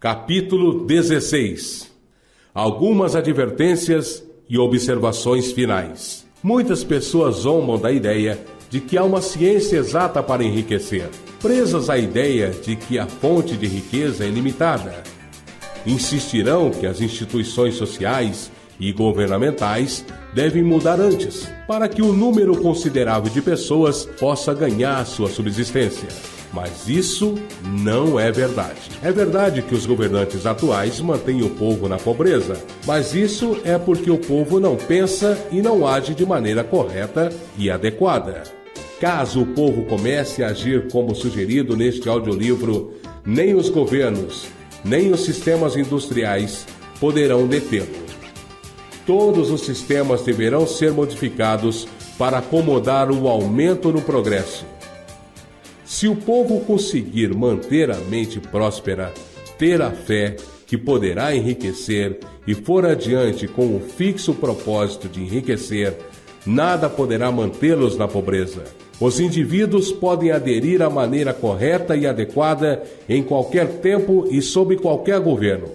Capítulo 16. Algumas advertências e observações finais. Muitas pessoas zombam da ideia de que há uma ciência exata para enriquecer, presas à ideia de que a fonte de riqueza é limitada. Insistirão que as instituições sociais e governamentais devem mudar antes, para que um número considerável de pessoas possa ganhar sua subsistência. Mas isso não é verdade. É verdade que os governantes atuais mantêm o povo na pobreza, mas isso é porque o povo não pensa e não age de maneira correta e adequada. Caso o povo comece a agir como sugerido neste audiolivro, nem os governos, nem os sistemas industriais poderão detê-lo. Todos os sistemas deverão ser modificados para acomodar o aumento no progresso. Se o povo conseguir manter a mente próspera, ter a fé que poderá enriquecer e for adiante com o fixo propósito de enriquecer, nada poderá mantê-los na pobreza. Os indivíduos podem aderir à maneira correta e adequada em qualquer tempo e sob qualquer governo,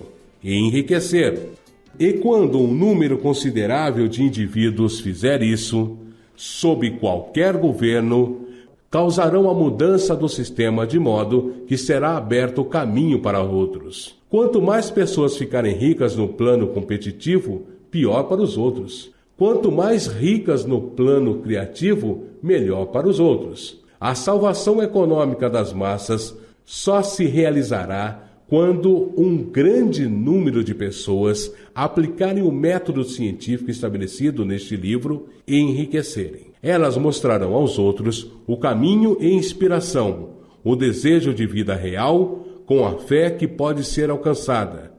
e enriquecer. E quando um número considerável de indivíduos fizer isso, sob qualquer governo, causarão a mudança do sistema de modo que será aberto o caminho para outros. Quanto mais pessoas ficarem ricas no plano competitivo, pior para os outros. Quanto mais ricas no plano criativo, melhor para os outros. A salvação econômica das massas só se realizará quando um grande número de pessoas aplicarem o método científico estabelecido neste livro e enriquecerem. Elas mostrarão aos outros o caminho e inspiração, o desejo de vida real, com a fé que pode ser alcançada,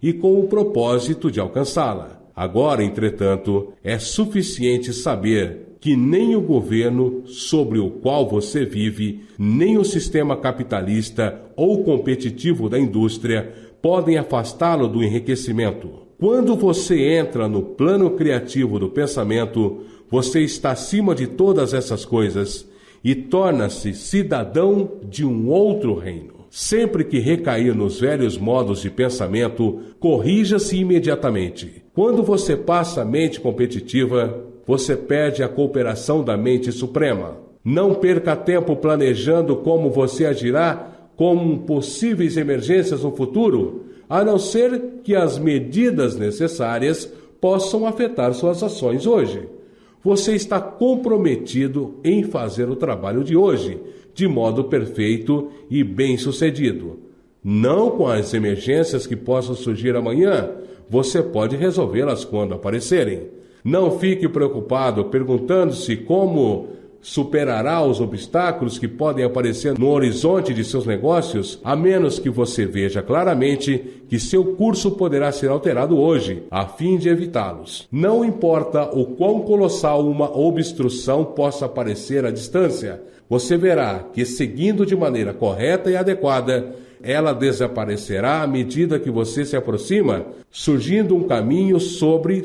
e com o propósito de alcançá-la. Agora, entretanto, é suficiente saber que nem o governo sobre o qual você vive, nem o sistema capitalista ou competitivo da indústria podem afastá-lo do enriquecimento. Quando você entra no plano criativo do pensamento, você está acima de todas essas coisas e torna-se cidadão de um outro reino. Sempre que recair nos velhos modos de pensamento, corrija-se imediatamente. Quando você passa a mente competitiva, você perde a cooperação da mente suprema. Não perca tempo planejando como você agirá com possíveis emergências no futuro, a não ser que as medidas necessárias possam afetar suas ações hoje. Você está comprometido em fazer o trabalho de hoje, de modo perfeito e bem-sucedido. Não com as emergências que possam surgir amanhã, você pode resolvê-las quando aparecerem. Não fique preocupado perguntando-se como superará os obstáculos que podem aparecer no horizonte de seus negócios, a menos que você veja claramente que seu curso poderá ser alterado hoje, a fim de evitá-los. Não importa o quão colossal uma obstrução possa parecer à distância, você verá que, seguindo de maneira correta e adequada, ela desaparecerá à medida que você se aproxima, surgindo um caminho sobre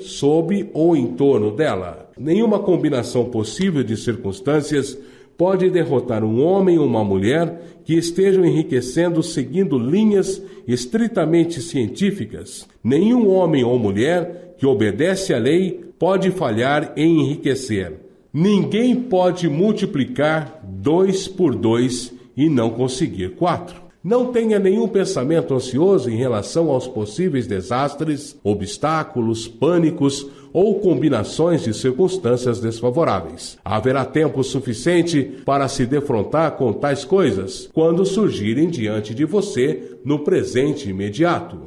ou em torno dela. Nenhuma combinação possível de circunstâncias pode derrotar um homem ou uma mulher que estejam enriquecendo seguindo linhas estritamente científicas. Nenhum homem ou mulher que obedece à lei pode falhar em enriquecer. Ninguém pode multiplicar 2 por 2 e não conseguir 4. Não tenha nenhum pensamento ansioso em relação aos possíveis desastres, obstáculos, pânicos ou combinações de circunstâncias desfavoráveis. Haverá tempo suficiente para se defrontar com tais coisas quando surgirem diante de você no presente imediato.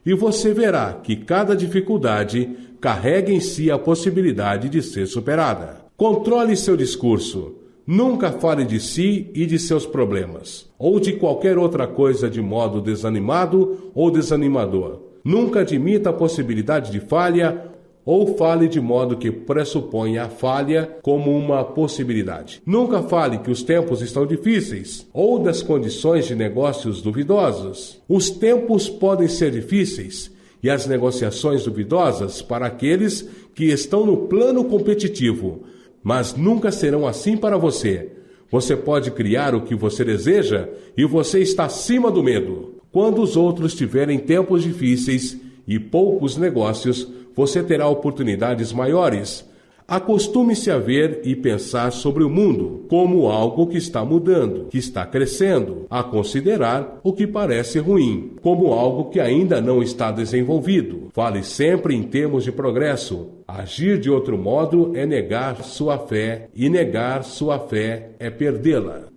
E você verá que cada dificuldade carrega em si a possibilidade de ser superada. Controle seu discurso. Nunca fale de si e de seus problemas, ou de qualquer outra coisa de modo desanimado ou desanimador. Nunca admita a possibilidade de falha ou fale de modo que pressuponha a falha como uma possibilidade. Nunca fale que os tempos estão difíceis ou das condições de negócios duvidosas. Os tempos podem ser difíceis e as negociações duvidosas para aqueles que estão no plano competitivo, mas nunca serão assim para você. Você pode criar o que você deseja e você está acima do medo. Quando os outros tiverem tempos difíceis e poucos negócios, você terá oportunidades maiores. Acostume-se a ver e pensar sobre o mundo como algo que está mudando, que está crescendo, a considerar o que parece ruim, como algo que ainda não está desenvolvido. Fale sempre em termos de progresso. Agir de outro modo é negar sua fé, e negar sua fé é perdê-la.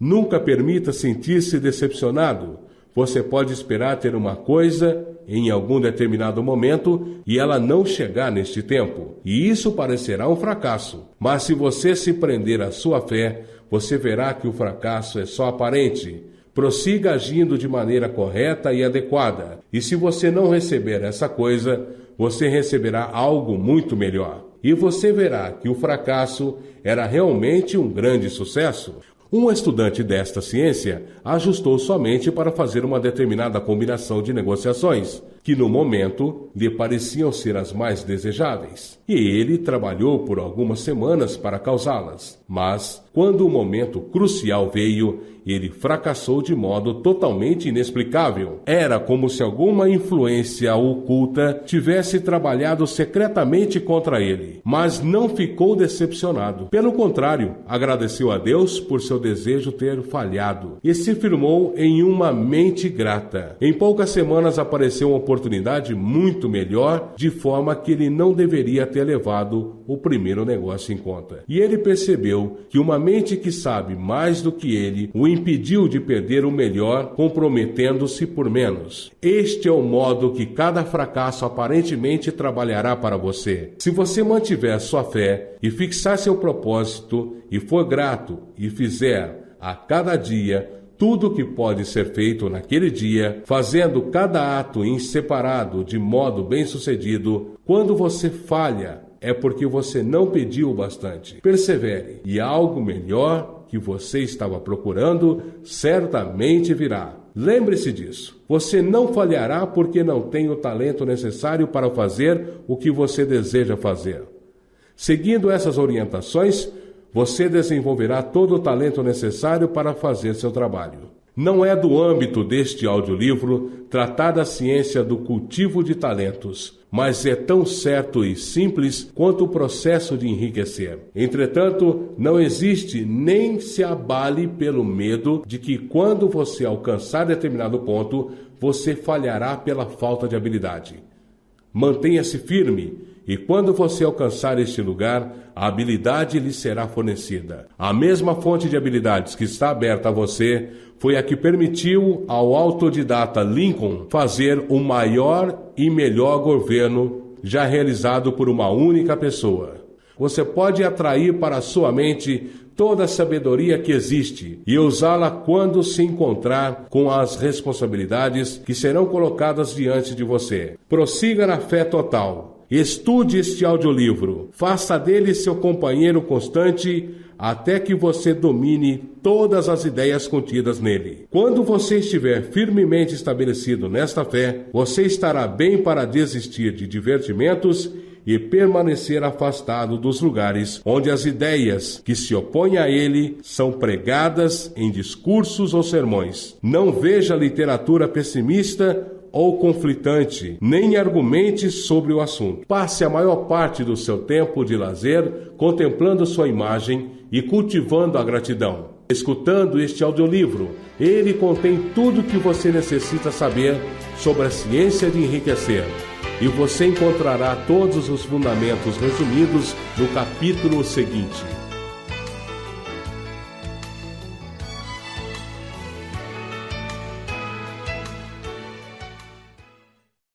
Nunca permita sentir-se decepcionado. Você pode esperar ter uma coisa em algum determinado momento e ela não chegar neste tempo, e isso parecerá um fracasso. Mas se você se prender à sua fé, você verá que o fracasso é só aparente. Prossiga agindo de maneira correta e adequada, e se você não receber essa coisa, você receberá algo muito melhor. E você verá que o fracasso era realmente um grande sucesso. Um estudante desta ciência ajustou somente para fazer uma determinada combinação de negociações, que no momento lhe pareciam ser as mais desejáveis. E ele trabalhou por algumas semanas para causá-las. Mas, quando o momento crucial veio, ele fracassou de modo totalmente inexplicável. Era como se alguma influência oculta tivesse trabalhado secretamente contra ele. Mas não ficou decepcionado. Pelo contrário, agradeceu a Deus por seu desejo ter falhado e se firmou em uma mente grata. Em poucas semanas apareceu uma oportunidade muito melhor, de forma que ele não deveria ter levado o primeiro negócio em conta. E ele percebeu que uma mente que sabe mais do que ele o impediu de perder o melhor, comprometendo-se por menos. Este é o modo que cada fracasso aparentemente trabalhará para você. Se você mantiver sua fé e fixar seu propósito e for grato e fizer a cada dia tudo o que pode ser feito naquele dia, fazendo cada ato em separado de modo bem-sucedido, quando você falha, é porque você não pediu bastante. Persevere, e algo melhor que você estava procurando certamente virá. Lembre-se disso. Você não falhará porque não tem o talento necessário para fazer o que você deseja fazer. Seguindo essas orientações, você desenvolverá todo o talento necessário para fazer seu trabalho. Não é do âmbito deste audiolivro tratar da ciência do cultivo de talentos, mas é tão certo e simples quanto o processo de enriquecer. Entretanto, não existe nem se abale pelo medo de que quando você alcançar determinado ponto, você falhará pela falta de habilidade. Mantenha-se firme, e quando você alcançar este lugar, a habilidade lhe será fornecida. A mesma fonte de habilidades que está aberta a você foi a que permitiu ao autodidata Lincoln fazer o maior e melhor governo já realizado por uma única pessoa. Você pode atrair para a sua mente toda a sabedoria que existe e usá-la quando se encontrar com as responsabilidades que serão colocadas diante de você. Prossiga na fé total. Estude este audiolivro. Faça dele seu companheiro constante até que você domine todas as ideias contidas nele. Quando você estiver firmemente estabelecido nesta fé, você estará bem para desistir de divertimentos e permanecer afastado dos lugares onde as ideias que se opõem a ele são pregadas em discursos ou sermões. Não veja literatura pessimista ou conflitante, nem argumente sobre o assunto. Passe a maior parte do seu tempo de lazer contemplando sua imagem e cultivando a gratidão. Escutando este audiolivro, ele contém tudo o que você necessita saber sobre a ciência de enriquecer. E você encontrará todos os fundamentos resumidos no capítulo seguinte.